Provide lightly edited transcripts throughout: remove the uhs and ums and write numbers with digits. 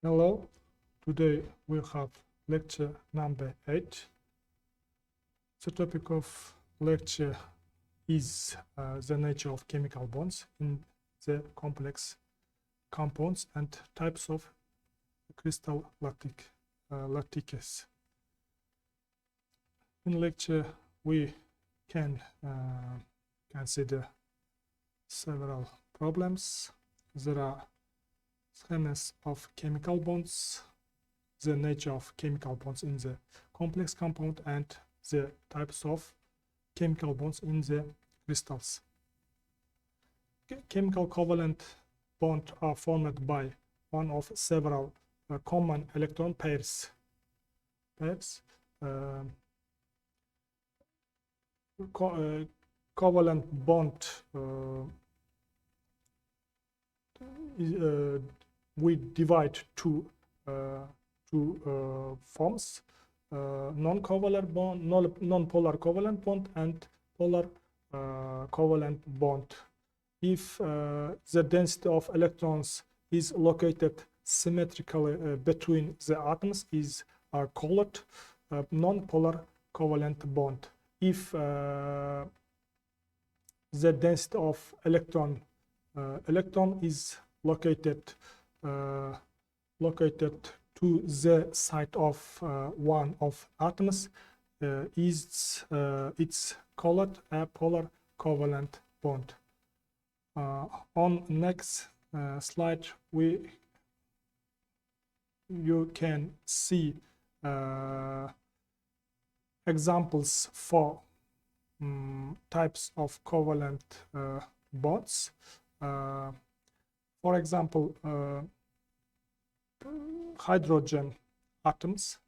Hello, today we have lecture number 8. The topic of lecture is the nature of chemical bonds in the complex compounds and types of crystal lattices. In lecture we can consider several problems. There are schemas of chemical bonds, the nature of chemical bonds in the complex compound, and the types of chemical bonds in the crystals. Chemical covalent bonds are formed by one of several common electron pairs. Covalent bond we divide two forms: non-polar bond, non-polar covalent bond, and polar covalent bond. If the density of electrons is located symmetrically between the atoms, are called non-polar covalent bond. If the density of electron is located to the side of one of atoms, it's called a polar covalent bond. On next slide you can see examples for types of covalent bonds. For example, hydrogen atoms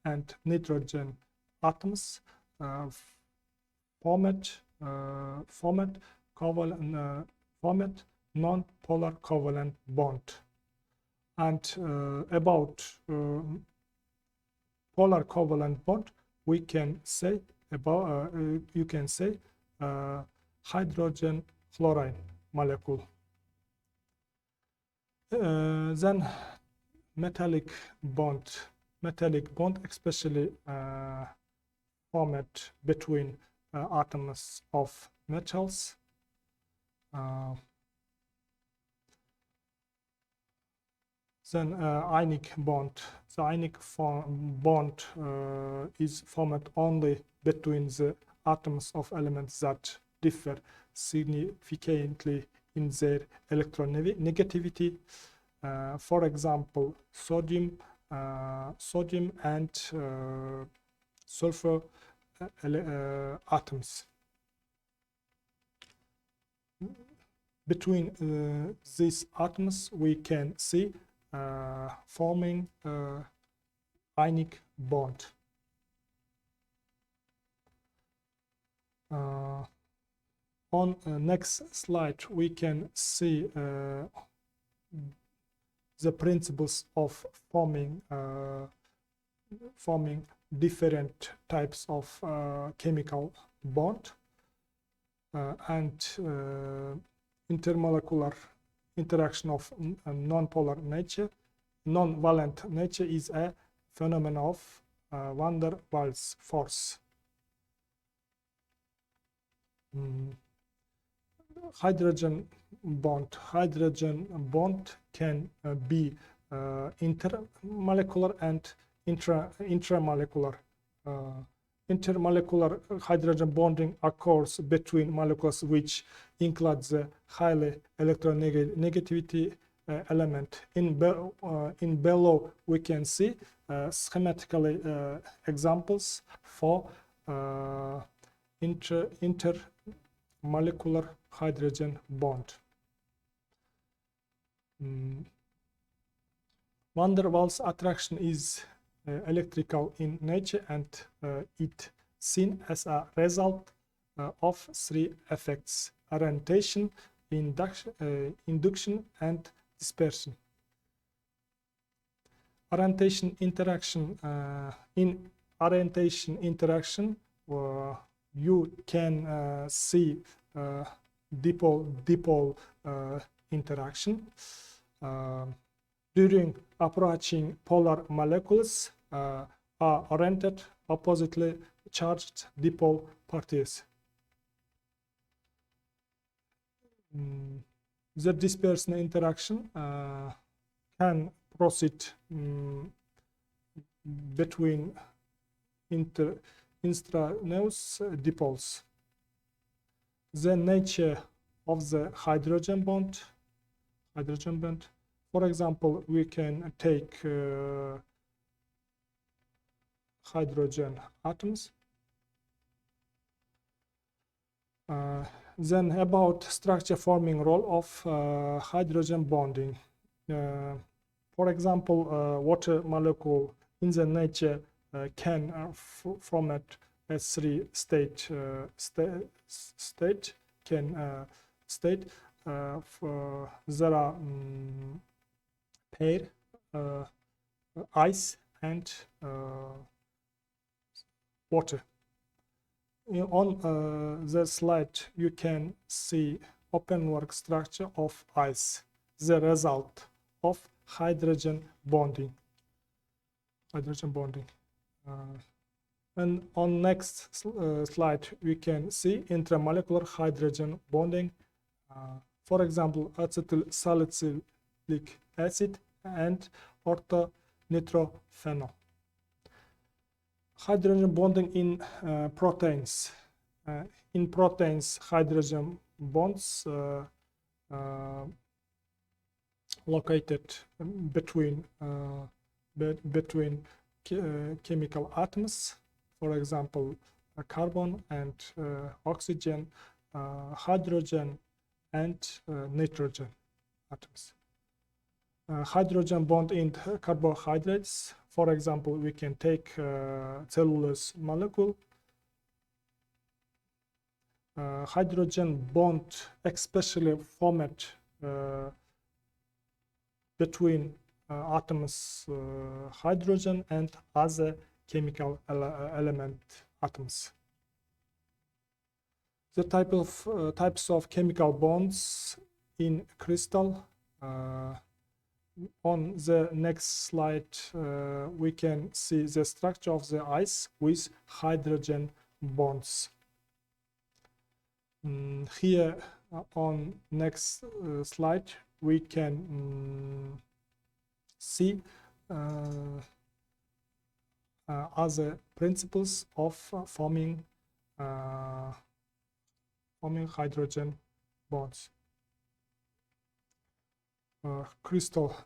and nitrogen atoms formed non-polar covalent bond. And about polar covalent bond, we can say about you can say hydrogen fluorine molecule. Then metallic bond especially formed between atoms of metals. Then ionic bond. The ionic bond is formed only between the atoms of elements that differ significantly in their electronegativity. For example, sodium and sulfur atoms. Between these atoms we can see forming ionic bond. On next slide we can see the principles of forming different types of chemical bond and intermolecular interaction of non-valent nature is a phenomenon of van der Waals force. Hydrogen bond can be intermolecular and intramolecular. Intermolecular hydrogen bonding occurs between molecules which include the highly electronegativity element. In below we can see schematically examples for intermolecular hydrogen bond. Van der Waals attraction is electrical in nature, and it seen as a result of three effects: orientation, induction, and dispersion. Orientation interaction. In orientation interaction, you can see dipole interaction. during approaching polar molecules are oriented oppositely charged dipole particles. The dispersion interaction can proceed between intraneous dipoles. The nature of the hydrogen bond, for example, we can take hydrogen atoms. Then about structure forming role of hydrogen bonding. For example, water molecule in the nature can format a three-state state. There are pair ice and water. On the slide you can see open work structure of ice, the result of hydrogen bonding. And on next slide we can see intramolecular hydrogen bonding, for example acetyl salicylic acid and orthonitrophenol. Hydrogen bonding in proteins. In proteins, hydrogen bonds located between chemical atoms, for example carbon and oxygen, hydrogen and nitrogen atoms. Hydrogen bond in carbohydrates, for example we can take cellulose molecule. Hydrogen bond especially format between atoms hydrogen and other chemical element atoms. The types of chemical bonds in crystal. On the next slide we can see the structure of the ice with hydrogen bonds. Here on next slide we can see other principles of forming hydrogen bonds. Crystal,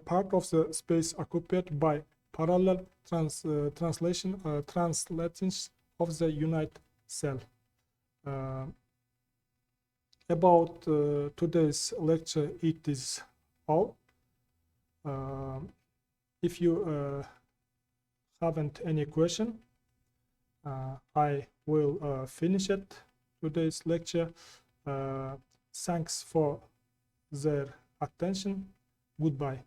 part of the space occupied by parallel translations of the unit cell. About today's lecture it is all. If you haven't any question, I will finish it today's lecture. Thanks for their attention. Goodbye.